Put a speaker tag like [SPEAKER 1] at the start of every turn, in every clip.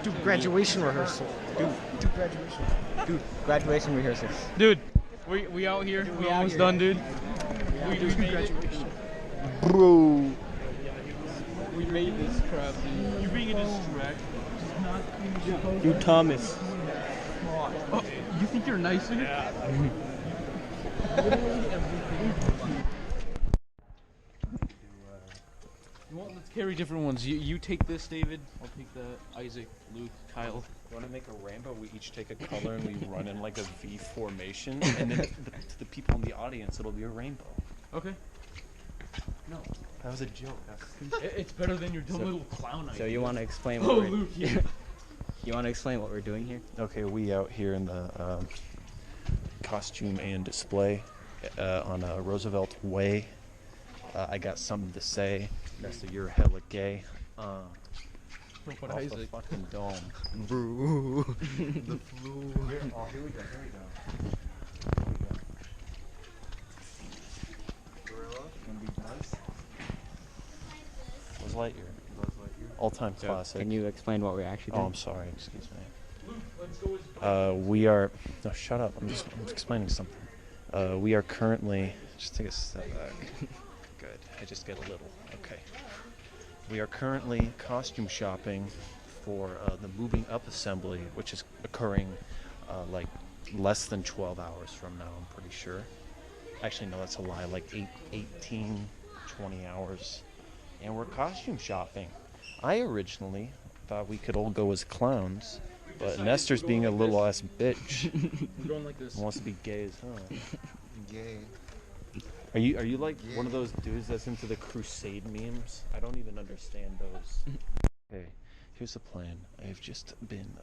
[SPEAKER 1] Dude, graduation rehearsal. Dude, graduation.
[SPEAKER 2] Dude, graduation rehearsals.
[SPEAKER 3] Dude, we out here. We almost done, dude. We made it.
[SPEAKER 1] Bro.
[SPEAKER 3] We made this crap, dude. You being a distract.
[SPEAKER 2] Dude, Thomas.
[SPEAKER 3] Oh, you think you're nicer? Yeah. Let's carry different ones. You take this, David. I'll take that. Isaac, Luke, Kyle.
[SPEAKER 4] You want to make a rainbow? We each take a color and we run in like a V formation, and then to the people in the audience, it'll be a rainbow.
[SPEAKER 3] Okay.
[SPEAKER 4] No, that was a joke.
[SPEAKER 3] It's better than your dumb little clown idea.
[SPEAKER 2] So you want to explain what we're
[SPEAKER 3] Luke, yeah.
[SPEAKER 2] You want to explain what we're doing here?
[SPEAKER 4] Okay, we out here in the costume and display on Roosevelt Way. I got something to say. That's that you're hella gay. Off the fucking dome.
[SPEAKER 1] Bro. The flu.
[SPEAKER 4] Here we go.
[SPEAKER 1] Gorilla?
[SPEAKER 4] Gonna be nice. Buzz Lightyear. All-time classic.
[SPEAKER 2] Can you explain what we're actually doing?
[SPEAKER 4] Oh, I'm sorry. Excuse me. We are. No, shut up. I'm just explaining something. We are currently. Just take a step back. Good. I just get a little. Okay. We are currently costume shopping for the Moving Up assembly, which is occurring like less than 12 hours from now, I'm pretty sure. Actually, no, that's a lie. Like 18, 20 hours. And we're costume shopping. I originally thought we could all go as clowns, but Nestor's being a little ass bitch.
[SPEAKER 3] We're going like this.
[SPEAKER 4] Wants to be gay as hell.
[SPEAKER 1] Gay.
[SPEAKER 4] Are you like one of those dudes that's into the Crusade memes? I don't even understand those. Okay, here's the plan. I've just been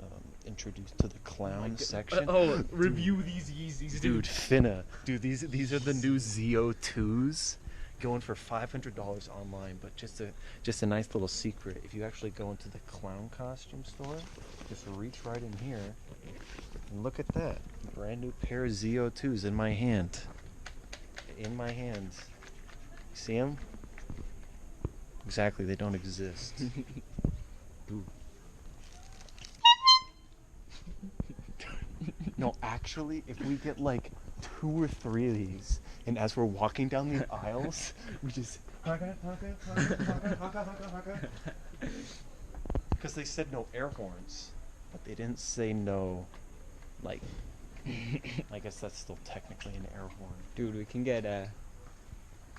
[SPEAKER 4] introduced to the clown section.
[SPEAKER 3] Review these Yeezys,
[SPEAKER 4] dude. Finna. Dude, these are the new ZO2s. Going for $500 online, but just a nice little secret. If you actually go into the clown costume store, just reach right in here and look at that brand new pair of ZO2s in my hand. In my hands. See them? Exactly, they don't exist. Ooh. No, actually, if we get like 2 or 3 of these, and as we're walking down the aisles, we just because they said no air horns, but they didn't say no, like, I guess that's still technically an air horn.
[SPEAKER 2] Dude, we can get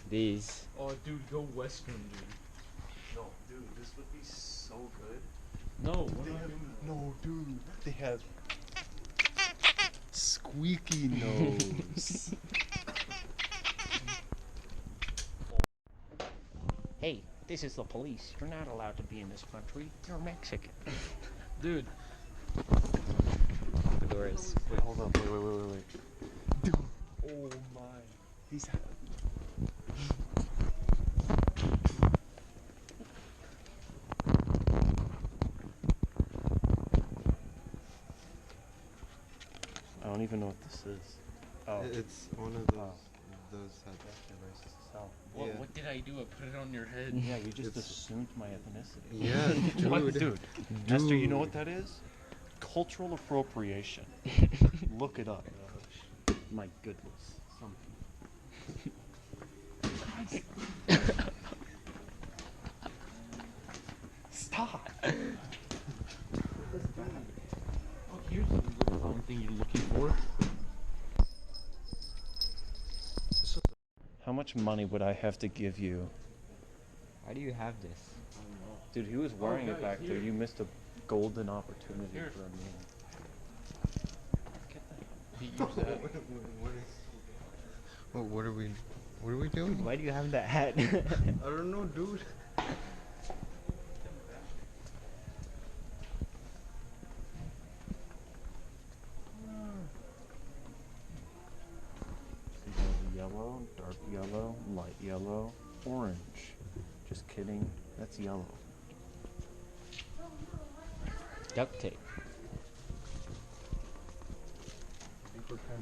[SPEAKER 2] these.
[SPEAKER 3] Oh, dude, go Western, dude.
[SPEAKER 4] No, dude, this would be so good.
[SPEAKER 3] No,
[SPEAKER 4] no, dude, they have squeaky nose. Hey, this is the police. You're not allowed to be in this country. You're Mexican.
[SPEAKER 3] Dude.
[SPEAKER 2] The doors.
[SPEAKER 4] Wait, hold on. Wait. Dude. Oh my. These have... I don't even know what this is. Oh.
[SPEAKER 1] It's one of those devices.
[SPEAKER 3] What did I do? I put it on your head.
[SPEAKER 4] Yeah, you just assumed my ethnicity.
[SPEAKER 1] Yeah, dude.
[SPEAKER 4] What, dude? Nestor, you know what that is? Cultural appropriation. Look it up. My goodness. Stop.
[SPEAKER 3] Oh, here's the little thing you're looking for.
[SPEAKER 4] How much money would I have to give you?
[SPEAKER 2] Why do you have this?
[SPEAKER 4] Dude, he was wearing it back there. You missed a golden opportunity for a meal. Get that.
[SPEAKER 3] He used that.
[SPEAKER 1] What are we doing?
[SPEAKER 2] Why do you have that hat?
[SPEAKER 1] I don't know, dude.
[SPEAKER 4] Yellow, dark yellow, light yellow, orange. Just kidding. That's yellow.
[SPEAKER 2] Duct tape.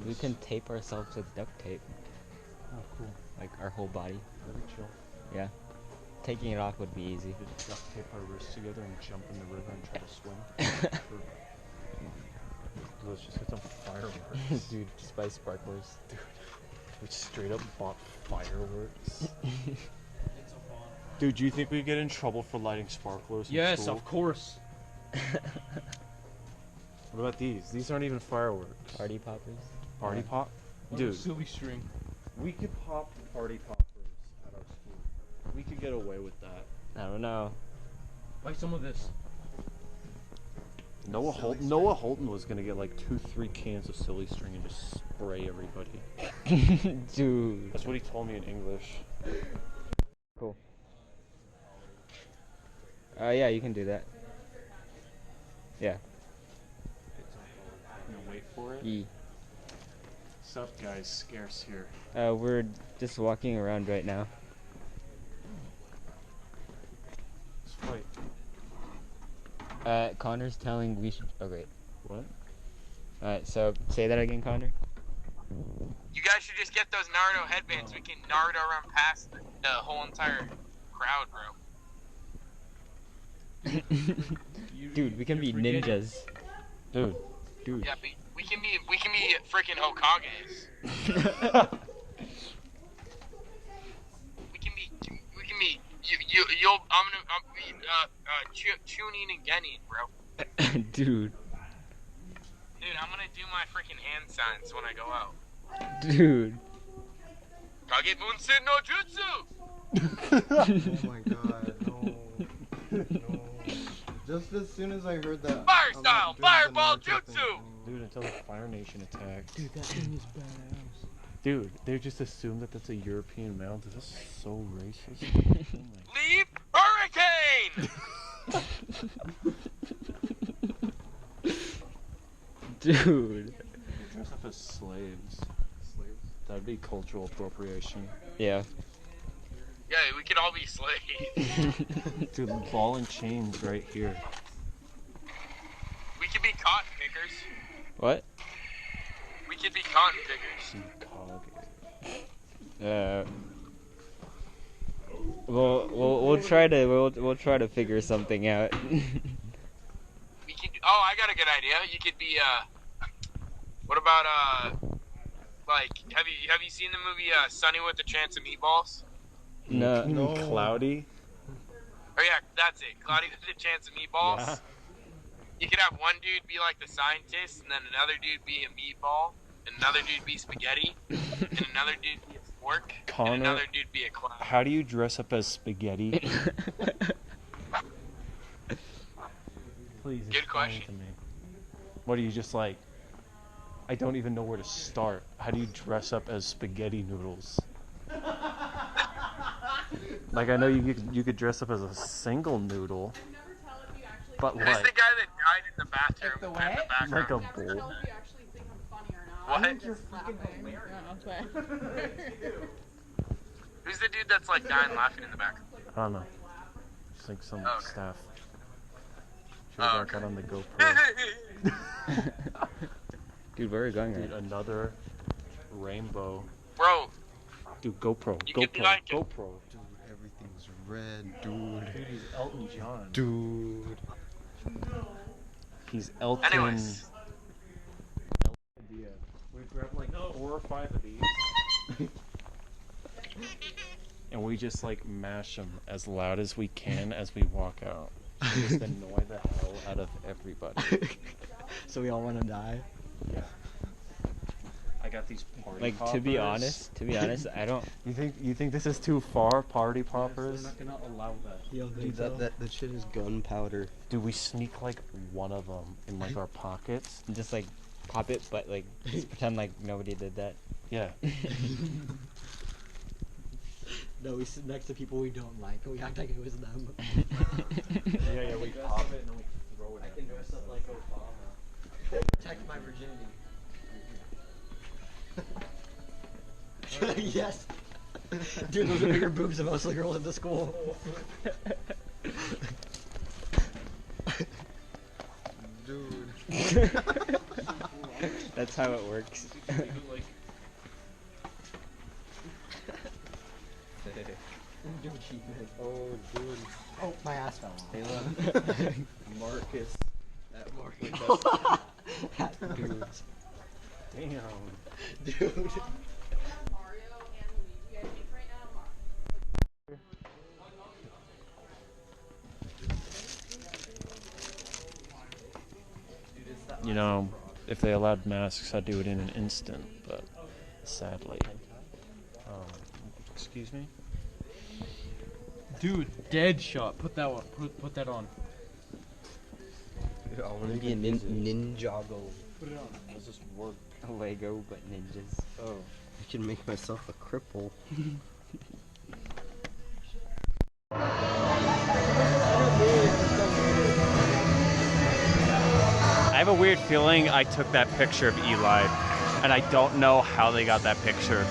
[SPEAKER 2] We can tape ourselves with duct tape.
[SPEAKER 4] Oh, cool.
[SPEAKER 2] Like our whole body.
[SPEAKER 4] Very chill.
[SPEAKER 2] Yeah. taking it off would be easy.
[SPEAKER 4] We could duct tape our wrists together and jump in the river and try to swim. Let's just get some fireworks.
[SPEAKER 2] Dude, just buy sparklers.
[SPEAKER 4] Dude, we straight up bought fireworks. Dude, do you think we get in trouble for lighting sparklers in
[SPEAKER 3] Yes,
[SPEAKER 4] school?
[SPEAKER 3] of course.
[SPEAKER 4] What about these? These aren't even fireworks.
[SPEAKER 2] Party poppers.
[SPEAKER 4] Party pop?
[SPEAKER 3] What a
[SPEAKER 4] Dude,
[SPEAKER 3] silly string.
[SPEAKER 4] we could pop party poppers at our school. We could get away with that.
[SPEAKER 2] I don't know.
[SPEAKER 3] Like some of this.
[SPEAKER 4] Noah Holton was gonna get like 2-3 cans of silly string and just spray everybody.
[SPEAKER 2] Dude.
[SPEAKER 4] That's what he told me in English.
[SPEAKER 2] Cool. Yeah, you can do that. Yeah.
[SPEAKER 4] Wait for it.
[SPEAKER 2] Yee.
[SPEAKER 4] Stuff, guys, scarce here.
[SPEAKER 2] We're just walking around right now.
[SPEAKER 4] Let's fight.
[SPEAKER 2] Connor's telling we should. Oh great.
[SPEAKER 4] What?
[SPEAKER 2] Alright, so say that again, Connor.
[SPEAKER 5] You guys should just get those Naruto headbands. We can Naruto run past the whole entire crowd, bro.
[SPEAKER 2] Dude, we can be ninjas.
[SPEAKER 4] Dude.
[SPEAKER 5] Yeah, we can be freaking Hokages. we can be I'm Chunin and Genin, bro.
[SPEAKER 2] Dude.
[SPEAKER 5] Dude, I'm gonna do my freaking hand signs when I go out.
[SPEAKER 2] Dude.
[SPEAKER 5] Kage Bunsen no Jutsu!
[SPEAKER 1] Oh my god, no. No. Just as soon as I heard that.
[SPEAKER 5] Fire
[SPEAKER 1] I'm
[SPEAKER 5] style,
[SPEAKER 1] doing the
[SPEAKER 5] fireball
[SPEAKER 1] Naruto
[SPEAKER 5] jutsu!
[SPEAKER 1] thing.
[SPEAKER 4] Dude, until the Fire Nation attacked.
[SPEAKER 3] Dude, that thing is badass.
[SPEAKER 4] Dude, they just assume that that's a European mount. This is so racist.
[SPEAKER 5] Leave hurricane!
[SPEAKER 2] Dude.
[SPEAKER 4] Dress up as slaves. That'd be cultural appropriation.
[SPEAKER 2] Yeah.
[SPEAKER 5] Yeah, we could all be slaves.
[SPEAKER 4] Dude, ball and chains right here.
[SPEAKER 5] We could be cotton pickers.
[SPEAKER 2] What?
[SPEAKER 5] We could be cotton pickers.
[SPEAKER 2] We'll try to figure something out.
[SPEAKER 5] We could. Oh, I got a good idea. You could be. What about like have you seen the movie Sunny with a Chance of Meatballs?
[SPEAKER 2] No.
[SPEAKER 4] Cloudy.
[SPEAKER 5] Oh yeah, that's it. Cloudy with a Chance of Meatballs.
[SPEAKER 4] Yeah.
[SPEAKER 5] You could have one dude be like the scientist, and then another dude be a meatball, and another dude be spaghetti, and another dude be a fork,
[SPEAKER 4] Connor,
[SPEAKER 5] and another dude be a clown.
[SPEAKER 4] How do you dress up as spaghetti? Please
[SPEAKER 5] Good
[SPEAKER 4] explain
[SPEAKER 5] question.
[SPEAKER 4] to me. What are you just like? I don't even know where to start. How do you dress up as spaghetti noodles? Like I know you could dress up as a single noodle, but
[SPEAKER 5] Who's
[SPEAKER 4] like
[SPEAKER 5] the guy that died in the bathroom in the background?
[SPEAKER 4] like a
[SPEAKER 6] Never tell
[SPEAKER 4] bull.
[SPEAKER 6] if you actually think I'm funny or not.
[SPEAKER 5] What?
[SPEAKER 6] You're freaking hilarious.
[SPEAKER 5] Who's the dude that's like dying laughing in the background?
[SPEAKER 4] I don't know. Just like some
[SPEAKER 5] Oh, okay.
[SPEAKER 4] staff. Should
[SPEAKER 5] Oh,
[SPEAKER 4] have got
[SPEAKER 5] okay.
[SPEAKER 4] that on the GoPro.
[SPEAKER 2] Dude, where are we going
[SPEAKER 4] Dude,
[SPEAKER 2] right?
[SPEAKER 4] another rainbow.
[SPEAKER 5] Bro,
[SPEAKER 4] Dude, GoPro.
[SPEAKER 5] You could be
[SPEAKER 4] GoPro.
[SPEAKER 5] like-
[SPEAKER 4] GoPro.
[SPEAKER 1] Dude, everything's red, dude.
[SPEAKER 4] Dude, he's Elton John.
[SPEAKER 1] Dude.
[SPEAKER 4] He's Elton.
[SPEAKER 5] anyways.
[SPEAKER 4] Idea. We grabbed like 4 or 5 of these. And we just like mash them as loud as we can as we walk out. Just annoy the hell out of everybody.
[SPEAKER 1] So we all want to die?
[SPEAKER 4] Yeah. I got these party
[SPEAKER 2] Like
[SPEAKER 4] poppers.
[SPEAKER 2] to be honest, I don't.
[SPEAKER 4] You think this is too far, party poppers?
[SPEAKER 3] They're not gonna allow that.
[SPEAKER 1] Yo, dude, that shit is gunpowder.
[SPEAKER 4] Dude, we sneak like one of them in like our pockets.
[SPEAKER 2] Just like pop it, but like just pretend like nobody did that.
[SPEAKER 4] Yeah.
[SPEAKER 7] No, we sit next to people we don't like, and we act like it was them.
[SPEAKER 4] Yeah, we pop it and then we throw it.
[SPEAKER 7] I can dress up like Obama. Protect my virginity. Yes! Dude, those are bigger boobs than most of the girls at the school.
[SPEAKER 1] Dude.
[SPEAKER 2] That's how it works.
[SPEAKER 7] Dude, achievement.
[SPEAKER 1] Oh, dude.
[SPEAKER 7] Oh, my ass fell off.
[SPEAKER 1] Marcus. That Marcus.
[SPEAKER 7] Dude.
[SPEAKER 4] Damn.
[SPEAKER 1] Dude.
[SPEAKER 6] Mario and Luigi, I think right now,
[SPEAKER 4] You know, if they allowed masks, I'd do it in an instant, but sadly. Excuse me?
[SPEAKER 3] Dude, dead shot. Put that one. Put that on.
[SPEAKER 1] I want to be a Ninjago.
[SPEAKER 3] Put it on.
[SPEAKER 1] Does this work?
[SPEAKER 2] A Lego, but ninjas.
[SPEAKER 1] Oh. I can make myself a cripple.
[SPEAKER 4] I have a weird feeling I took that picture of Eli, and I don't know how they got that picture.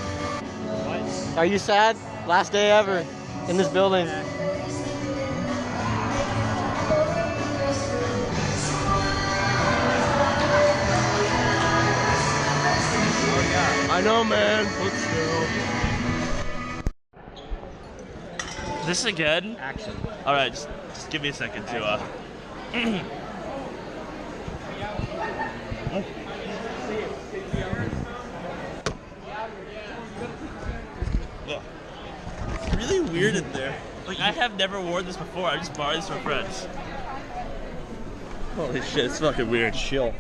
[SPEAKER 7] Are you sad? Last day ever in this building.
[SPEAKER 1] I know, man. Hold still.
[SPEAKER 8] This again?
[SPEAKER 7] Action.
[SPEAKER 8] All right, just give me a second to Look, it's really weird in there. Like, I have never worn this before. I just borrowed this from friends. Holy shit, it's fucking weird. Chill.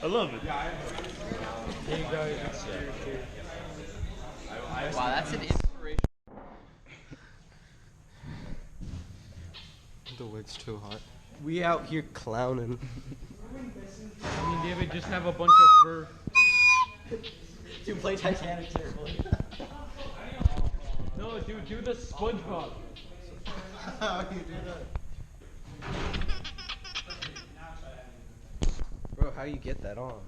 [SPEAKER 8] I love it.
[SPEAKER 7] Wow, that's an inspiration.
[SPEAKER 1] The wig's too hot. We out here clowning.
[SPEAKER 3] I mean, David, just have a bunch of fur.
[SPEAKER 7] To play Titanic terribly.
[SPEAKER 3] No, dude, do the SpongeBob.
[SPEAKER 1] How do you do that? Bro, how you get that on?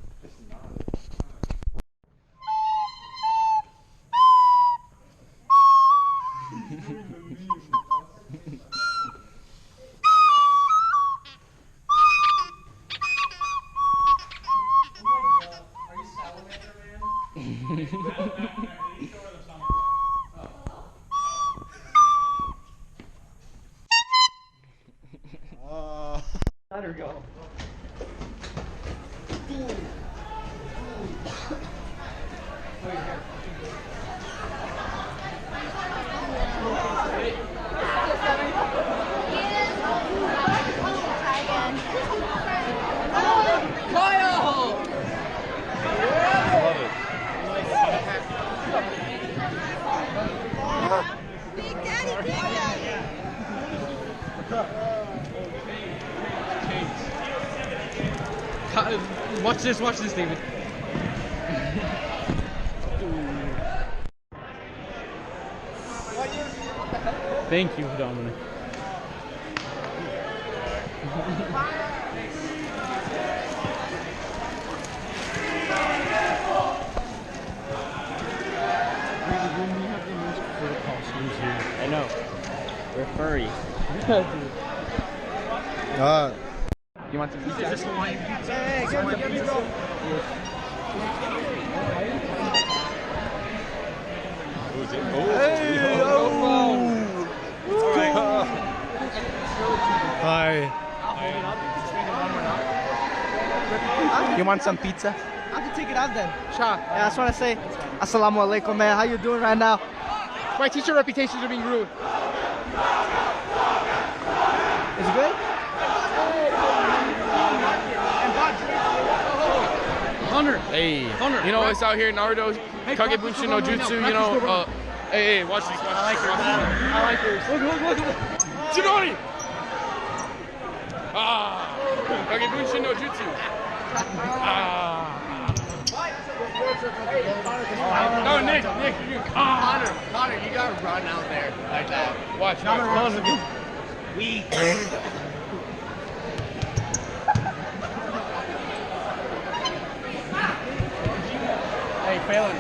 [SPEAKER 7] Let her go.
[SPEAKER 3] Watch this, David. Thank you, Dominic.
[SPEAKER 2] I know. We're furry.
[SPEAKER 7] You want some pizza? Is this Hawaiian pizza?
[SPEAKER 1] Hey,
[SPEAKER 7] Hawaiian pizza?
[SPEAKER 1] Hi.
[SPEAKER 7] You want some pizza? I can take it out then. Sure. Yeah, I just want to say, Assalamu alaikum, man. How you doing right now? My teacher reputations are being ruined. Is it good?
[SPEAKER 3] Hunter.
[SPEAKER 9] Hey,
[SPEAKER 3] Hunter.
[SPEAKER 9] you know it's out here in Naruto, Kagebushin no Jutsu, you know, hey, watch these, watch these.
[SPEAKER 7] I like yours.
[SPEAKER 9] Look. Tsunori! Ah, Kagebushin no Jutsu. Ah. No, Nick, you. Ah.
[SPEAKER 7] Connor, you gotta run out there like that.
[SPEAKER 9] Watch.
[SPEAKER 7] We.
[SPEAKER 9] Hey, Phelan.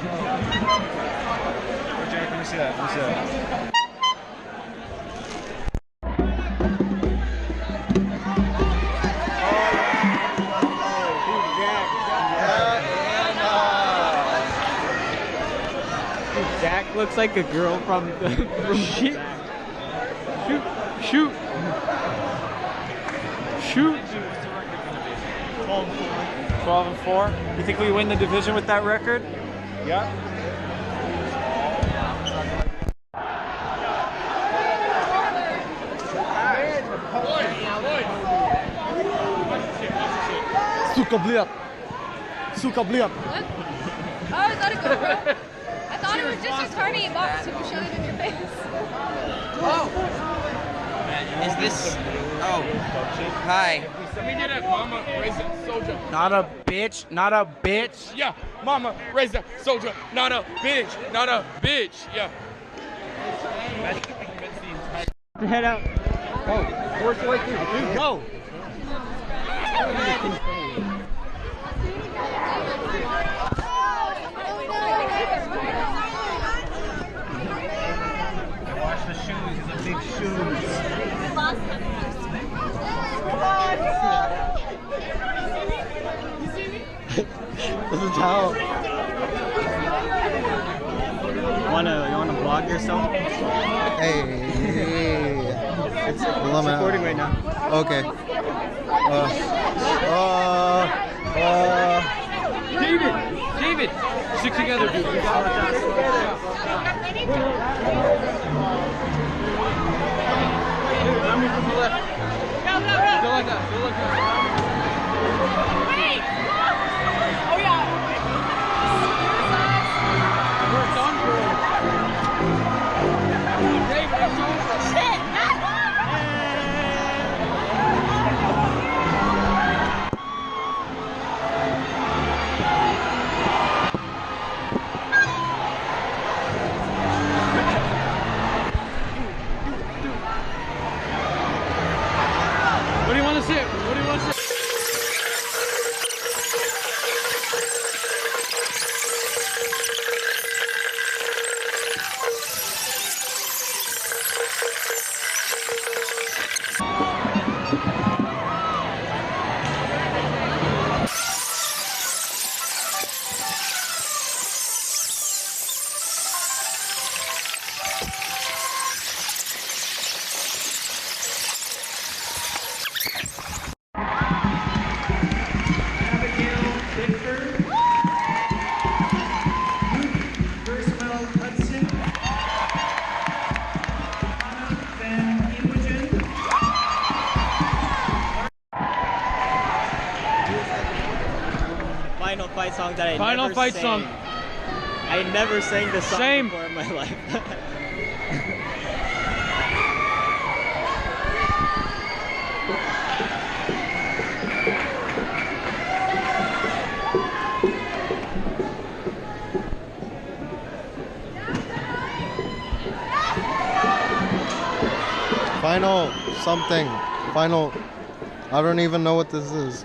[SPEAKER 4] Jack, let me see that. Let me see that.
[SPEAKER 2] Zach looks like a girl from the
[SPEAKER 3] Shit. Shoot.
[SPEAKER 4] 12-4. You think we win the division with that record? Yeah.
[SPEAKER 7] Suka bliap. Suka bliap.
[SPEAKER 6] What? Oh, is that a GoPro? I thought it was just a carny box to show it in your face.
[SPEAKER 10] Is this? Oh, hi.
[SPEAKER 9] Let me get it, mama. Raise it, soldier.
[SPEAKER 7] Not a bitch. Not a bitch.
[SPEAKER 9] Yeah, mama. Raise it, soldier. Not a bitch. Not a bitch. Yeah.
[SPEAKER 2] head out.
[SPEAKER 7] Go. Force your way through. Dude, go.
[SPEAKER 10] Watch the shoes. The big shoes.
[SPEAKER 7] This is how.
[SPEAKER 2] You wanna vlog yourself?
[SPEAKER 1] Hey. It's
[SPEAKER 2] recording right now.
[SPEAKER 1] Okay.
[SPEAKER 3] David, stick together, dude. We got from the left. Go like that. Go like that.
[SPEAKER 6] Wait! Oh yeah.
[SPEAKER 3] Work on, girl. David, it's over.
[SPEAKER 6] Shit!
[SPEAKER 3] What do you want to say? What do you want to say?
[SPEAKER 2] Final fight song that I
[SPEAKER 3] Final
[SPEAKER 2] never
[SPEAKER 3] fight
[SPEAKER 2] sang.
[SPEAKER 3] song.
[SPEAKER 2] I never sang this song
[SPEAKER 3] Same.
[SPEAKER 2] before in my life.
[SPEAKER 1] Final something. Final. I don't even know what this is.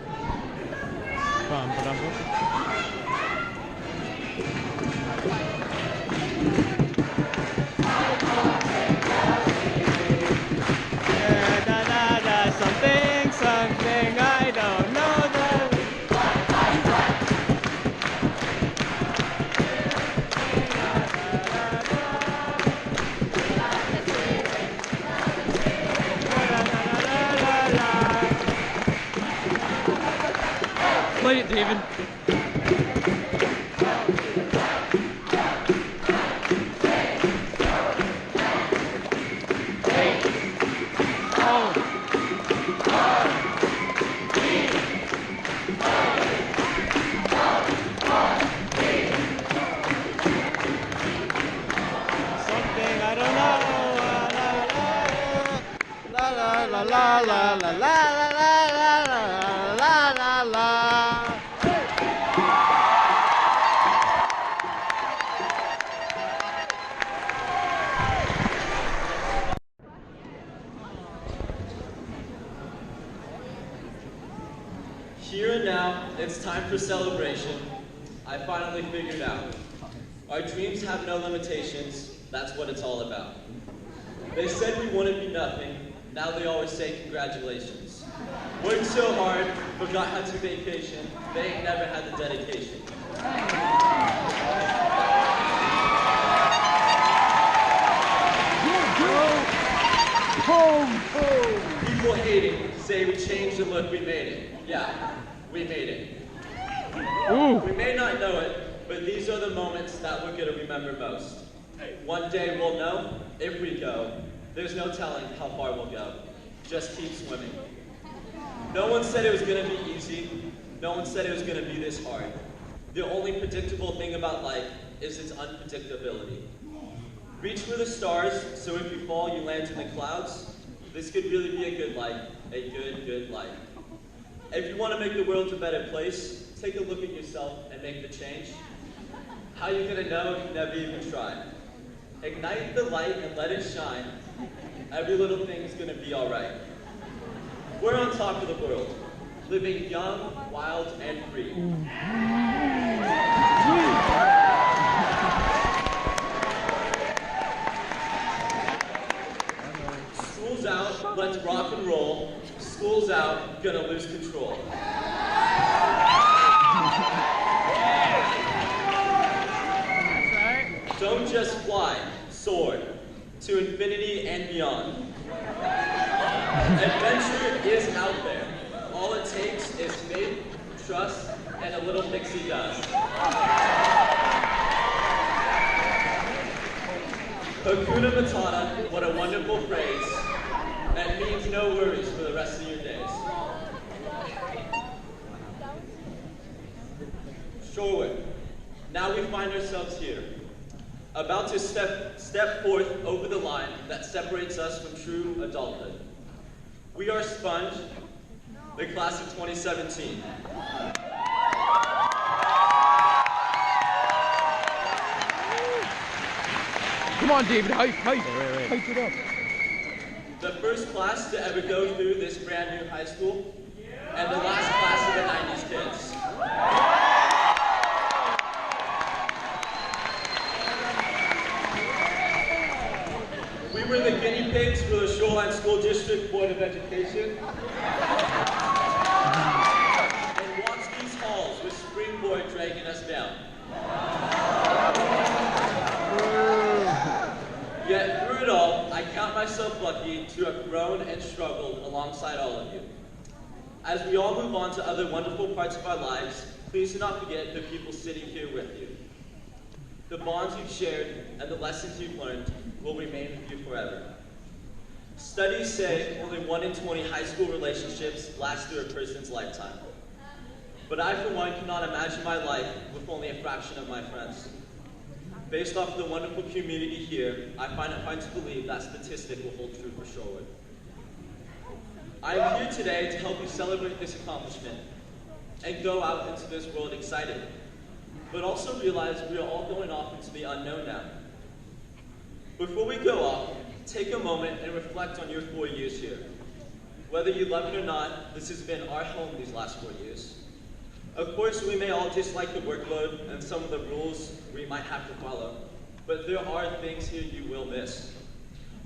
[SPEAKER 2] Something I don't know that.
[SPEAKER 3] Play it, David.
[SPEAKER 2] Something I don't know. La la la la la la la la la la la.
[SPEAKER 11] Here and now, it's time for celebration. I finally figured out. Our dreams have no limitations. That's what it's all about. They said we wouldn't be nothing. Now they always say congratulations. Worked so hard, forgot how to vacation. They ain't never had the dedication. People hating say we changed and look, we made it. Yeah, we made it. We may not know it, but these are the moments that we're gonna remember most. One day we'll know, if we go, there's no telling how far we'll go. Just keep swimming. No one said it was gonna be easy. No one said it was gonna be this hard. The only predictable thing about life is its unpredictability. Reach for the stars, so if you fall, you land in the clouds. This could really be a good life, a good life. If you want to make the world a better place, take a look at yourself and make the change. How are you gonna know if you never even try? Ignite the light and let it shine. Every little thing's gonna be all right. We're on top of the world, living young, wild, and free. School's out, let's rock and roll. School's out, gonna lose control. Don't just fly, soar, to infinity and beyond. Adventure is out there. All it takes is faith, trust, and a little pixie dust. Hakuna Matata, what a wonderful phrase. That means no worries for the rest of your days. Shorewood, now we find ourselves here, about to step forth over the line that separates us from true adulthood. We are Sponge, the class of 2017.
[SPEAKER 9] Come on, David, hype it up.
[SPEAKER 11] The first class to ever go through this brand new high school, and the last class of the 90s kids. We were the guinea pigs for the Shoreline School District Board of Education. And watch these halls with springboard dragging us down. Yet through it all, I count myself lucky to have grown and struggled alongside all of you. As we all move on to other wonderful parts of our lives, please do not forget the people sitting here with you. The bonds you've shared and the lessons you've learned will remain with you forever. Studies say only 1 in 20 high school relationships last through a person's lifetime. But I, for one, cannot imagine my life with only a fraction of my friends. Based off of the wonderful community here, I find it hard to believe that statistic will hold true for Shorewood. I am here today to help you celebrate this accomplishment and go out into this world excited, but also realize we are all going off into the unknown now. Before we go off, take a moment and reflect on your 4 years here. Whether you love it or not, this has been our home these last 4 years. Of course, we may all dislike the workload and some of the rules we might have to follow, but there are things here you will miss.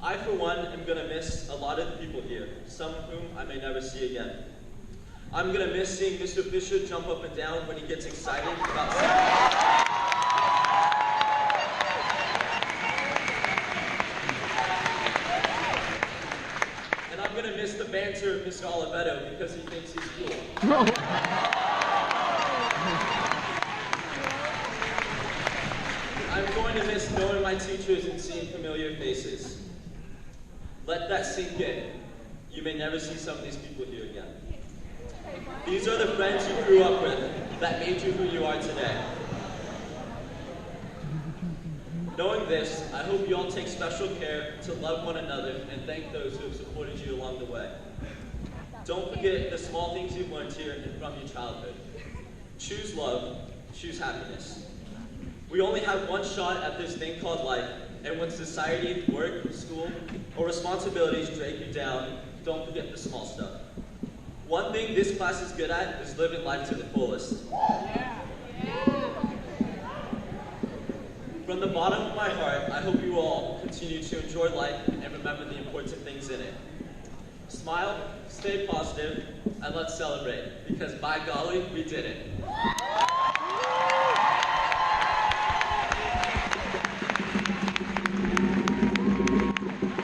[SPEAKER 11] I, for one, am going to miss a lot of the people here, some of whom I may never see again. I'm going to miss seeing Mr. Fisher jump up and down when he gets excited about something. And I'm going to miss the banter of Mr. Olivetto because he thinks he's cool. I'm going to miss knowing my teachers and seeing familiar faces. Let that sink in. You may never see some of these people here again. These are the friends you grew up with that made you who you are today. Knowing this, I hope you all take special care to love one another and thank those who have supported you along the way. Don't forget the small things you've learned here and from your childhood. Choose love, choose happiness. We only have one shot at this thing called life, and when society, work, school, or responsibilities drag you down, don't forget the small stuff. One thing this class is good at is living life to the fullest. From the bottom of my heart, I hope you all continue to enjoy life and remember the important things in it. Smile, stay positive, and let's celebrate, because by golly, we did it.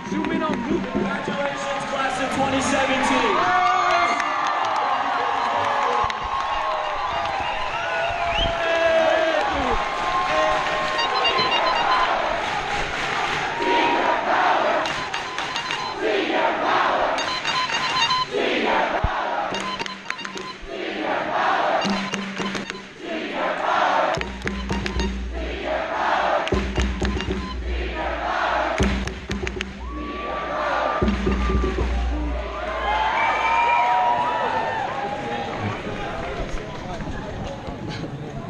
[SPEAKER 9] Zoom in on Luke.
[SPEAKER 11] Congratulations.
[SPEAKER 3] We're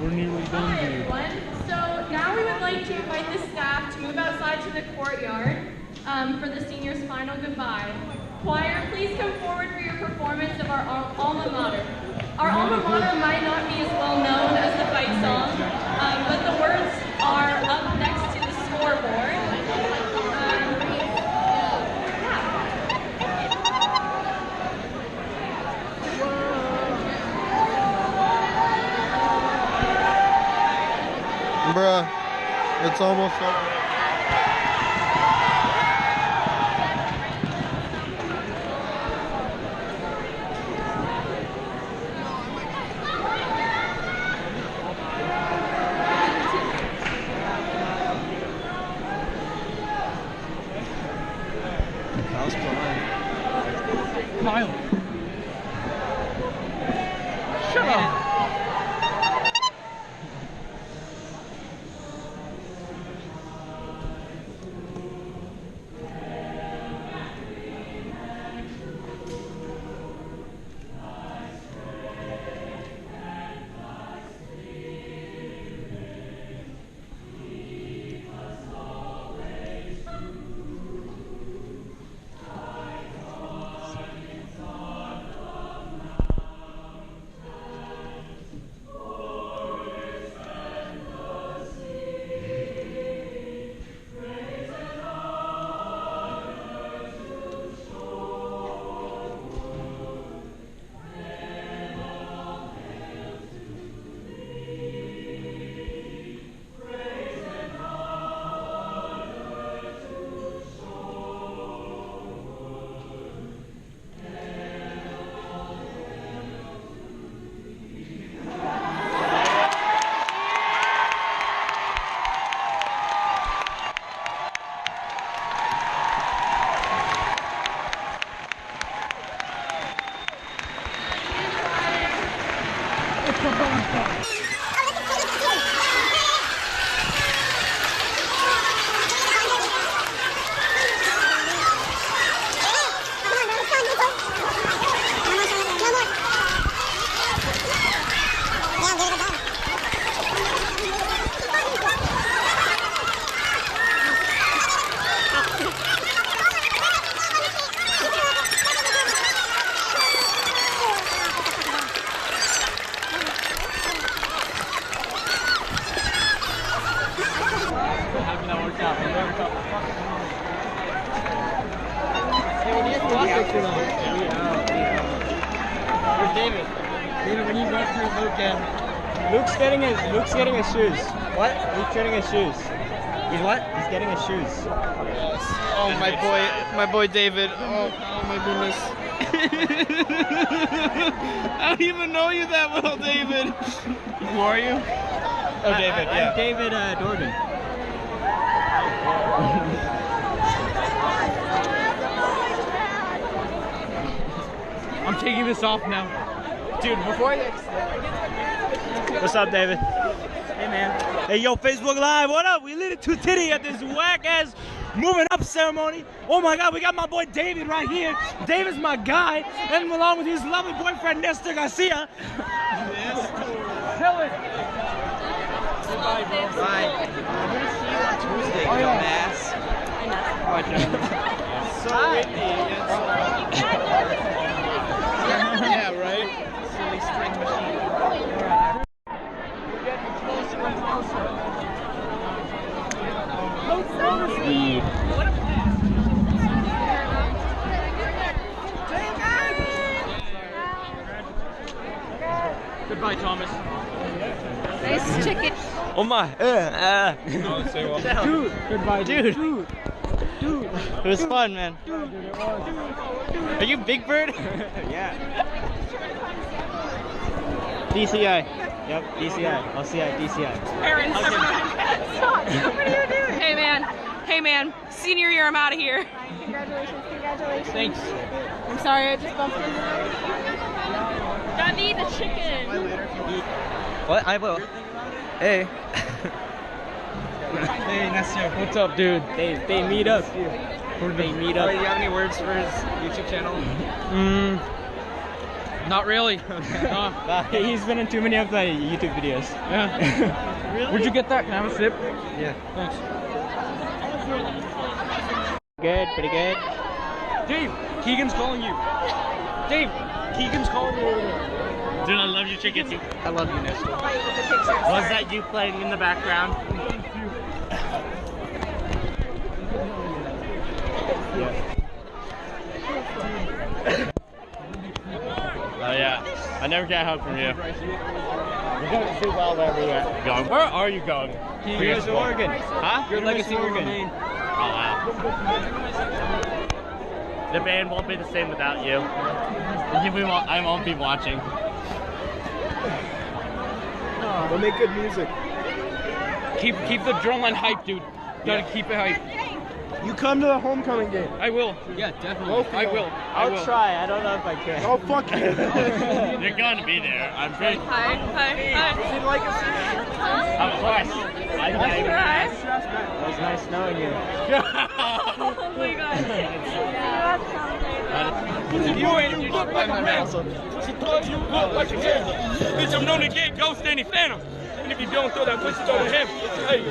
[SPEAKER 3] nearly done,
[SPEAKER 6] Hi
[SPEAKER 3] dude.
[SPEAKER 6] everyone. So now we would like to invite the staff to move outside to the courtyard for the seniors' final goodbye. Choir, please come forward for your performance of our alma mater. Our alma mater might not be as well known as the fight song, but the words are up next to the scoreboard.
[SPEAKER 1] Bruh, it's almost over.
[SPEAKER 3] Kyle. Shut up.
[SPEAKER 7] Where's David? David, when you run through Luke and Luke's getting his shoes. What? Luke's getting his shoes. He's what? He's getting his shoes.
[SPEAKER 9] Oh, my boy David. Oh my goodness. I don't even know you that well, David. Who are you?
[SPEAKER 7] Oh, David. I'm David Dorgan.
[SPEAKER 3] I'm taking this off now.
[SPEAKER 7] Dude, before you... What's up, David? Hey, man. Hey, yo, Facebook Live, what up? We lit it to titty at this whack-ass moving up ceremony. Oh, my God, we got my boy David right here. David's my guy, and along with his lovely boyfriend, Nestor Garcia. Tell it.
[SPEAKER 10] Bye, bro. Bye. I'm going to see you on Tuesday, dumbass.
[SPEAKER 7] Bye, David.
[SPEAKER 10] So windy.
[SPEAKER 9] Yeah, right?
[SPEAKER 10] Silly string machine.
[SPEAKER 7] We're getting closer and closer.
[SPEAKER 3] Goodbye, Thomas.
[SPEAKER 6] Nice chicken.
[SPEAKER 7] Oh my.
[SPEAKER 3] Dude, goodbye,
[SPEAKER 7] Dude. It was fun, man. Are you Big Bird? Yeah. DCI. Yep, DCI. LCI, DCI.
[SPEAKER 6] Parents. Stop. What are you doing? Hey man. Senior year, I'm out of here. Congratulations.
[SPEAKER 3] Thanks.
[SPEAKER 6] I'm sorry, I just bumped into them. Gotta eat the chicken.
[SPEAKER 7] What? I will. Hey.
[SPEAKER 3] Hey, Nasir. What's up, dude?
[SPEAKER 7] They meet up.
[SPEAKER 10] They meet up. Do you have any words for his YouTube channel?
[SPEAKER 9] Not really.
[SPEAKER 7] He's been in too many of the YouTube videos.
[SPEAKER 9] Yeah.
[SPEAKER 10] Really?
[SPEAKER 9] Where'd you get that? Can I have a sip?
[SPEAKER 10] Yeah.
[SPEAKER 9] Thanks.
[SPEAKER 7] Good, pretty good.
[SPEAKER 9] Dave, Keegan's calling you. Dave, Keegan's calling you over there.
[SPEAKER 10] Dude, I love your chicken.
[SPEAKER 9] I love you, Nestor.
[SPEAKER 10] Was that you playing in the background?
[SPEAKER 8] Oh yeah, I never get a hug from you. You're going to see well wherever you're going. Where are you going?
[SPEAKER 7] Here's Oregon.
[SPEAKER 8] Huh?
[SPEAKER 7] Good Legacy, Oregon.
[SPEAKER 8] Oh wow. The band won't be the same without you. I won't be watching.
[SPEAKER 1] We'll make good music.
[SPEAKER 9] Keep the drum line hype, dude. Gotta keep it hype.
[SPEAKER 1] You come to the homecoming game.
[SPEAKER 9] I will.
[SPEAKER 7] Yeah, definitely.
[SPEAKER 9] I will.
[SPEAKER 7] I'll try. I don't know if I can.
[SPEAKER 1] Oh, fuck you.
[SPEAKER 8] You're going to be there. I'm pretty.
[SPEAKER 6] Hi.
[SPEAKER 1] Does he like us?
[SPEAKER 8] Of course.
[SPEAKER 7] It was nice knowing you.
[SPEAKER 6] Oh my god.
[SPEAKER 9] You look like a phantom. She told you look like a phantom. Bitch, I'm known to get ghost any phantom. And if you don't throw that pussy, throw to him. Hey,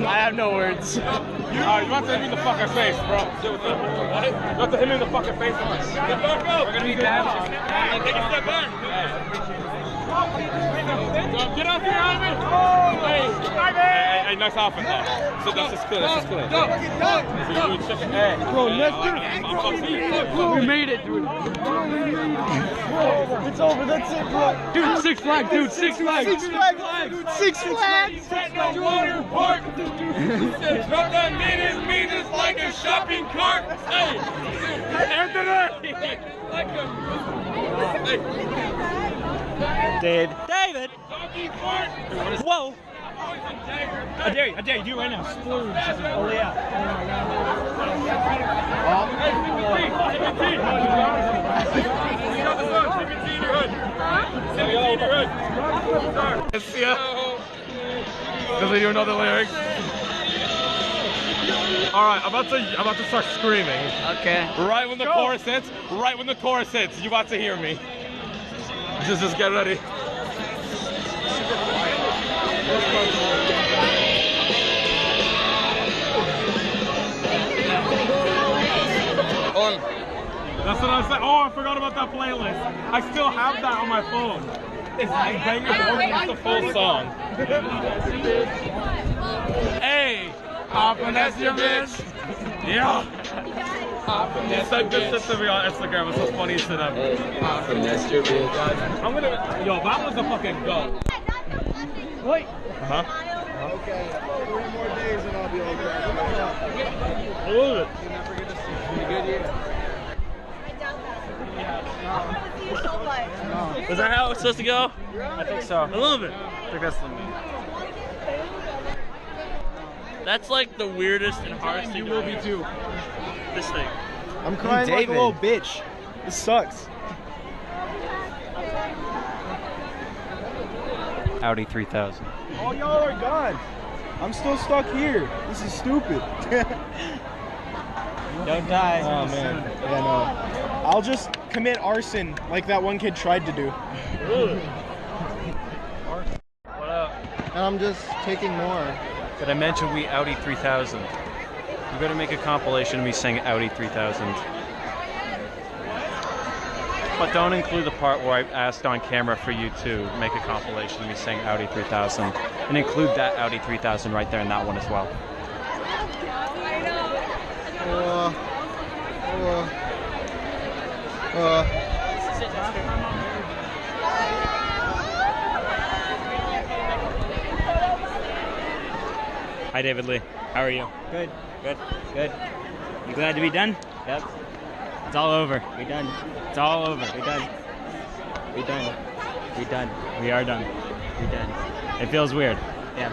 [SPEAKER 7] I have no words.
[SPEAKER 9] you want to hit me in the fucking face, bro. You want to hit me in the fucking face. Step back up. We're going to be bad. Take a step back. Get up here, Ivan. Hey, nice outfit, though. So that's just clean. Hey, bro, Nestor. We made it, dude.
[SPEAKER 1] It's over. That's it, bro.
[SPEAKER 9] Dude, Six Flags, dude. Six Flags.
[SPEAKER 1] Six Flags. Six Flags.
[SPEAKER 9] Water park. Drop that minutes like a shopping cart. Hey, Anthony. Like
[SPEAKER 7] David. Whoa. I dare you, do it right now. Splurge. Oh, yeah.
[SPEAKER 9] Does he know the lyrics? Alright, I'm about to start screaming.
[SPEAKER 10] Okay.
[SPEAKER 9] Right when the chorus hits, you about to hear me. Just get ready. On.
[SPEAKER 12] That's what I said. Oh, I forgot about that playlist. I still have that on my phone. It's
[SPEAKER 9] It's the full song. Hey, that's your bitch. Yeah. It's so good to be on Instagram. It's so funny to them.
[SPEAKER 11] That's your bitch.
[SPEAKER 12] I'm gonna. Yo, that was a fucking go.
[SPEAKER 7] Wait.
[SPEAKER 1] Okay, 3 more days and I'll be over.
[SPEAKER 12] I love it.
[SPEAKER 1] You never get to see me. Good year.
[SPEAKER 8] Is that how it's supposed to go?
[SPEAKER 7] I think so.
[SPEAKER 8] I love it.
[SPEAKER 7] I think that's the move.
[SPEAKER 8] That's like the weirdest and hardest thing.
[SPEAKER 12] You will be too.
[SPEAKER 8] This thing.
[SPEAKER 1] I'm crying like a little bitch. This sucks.
[SPEAKER 4] Audi 3000.
[SPEAKER 1] All y'all are gone. I'm still stuck here. This is stupid.
[SPEAKER 7] Don't die.
[SPEAKER 1] Oh man. Yeah, no. I'll just commit arson like that one kid tried to do.
[SPEAKER 8] What up?
[SPEAKER 1] And I'm just taking more.
[SPEAKER 4] Did I mention we Audi 3000? We better make a compilation of me saying Audi 3000. But don't include the part where I asked on camera for you to make a compilation of me saying Audi 3000. And include that Audi 3000 right there in that one as well.
[SPEAKER 7] Hi, David Lee. How are you? Good. You glad to be done? Yep. It's all over. We're done. It's all over. We're done. We're done. We're done. We are done. We're done. It feels weird. Yeah.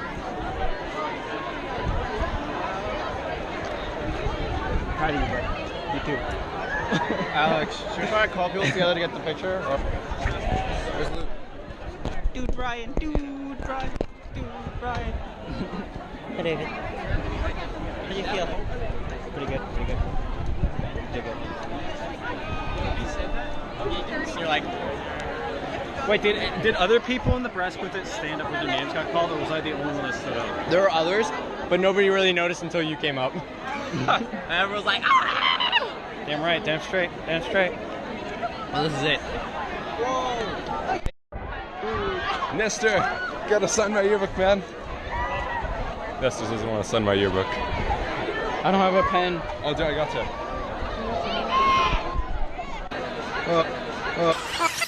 [SPEAKER 7] Proud of you, bro. You too.
[SPEAKER 1] Alex, should we try to call people together to get the picture? Or...
[SPEAKER 10] Dude, Brian.
[SPEAKER 7] Brian. Hey, David. How do you feel? Pretty good.
[SPEAKER 13] You're like, wait, did other people in the press booth that stand up when their names got called, or was I the only one that stood up?
[SPEAKER 14] There were others, but nobody really noticed until you came up.
[SPEAKER 13] And everyone was like, ah!
[SPEAKER 7] Damn right, damn straight.
[SPEAKER 14] Well, this is it.
[SPEAKER 15] Nestor, gotta sign my yearbook, man. Nestor doesn't want to sign my yearbook.
[SPEAKER 14] I don't have a pen.
[SPEAKER 15] Oh, dude, I gotcha.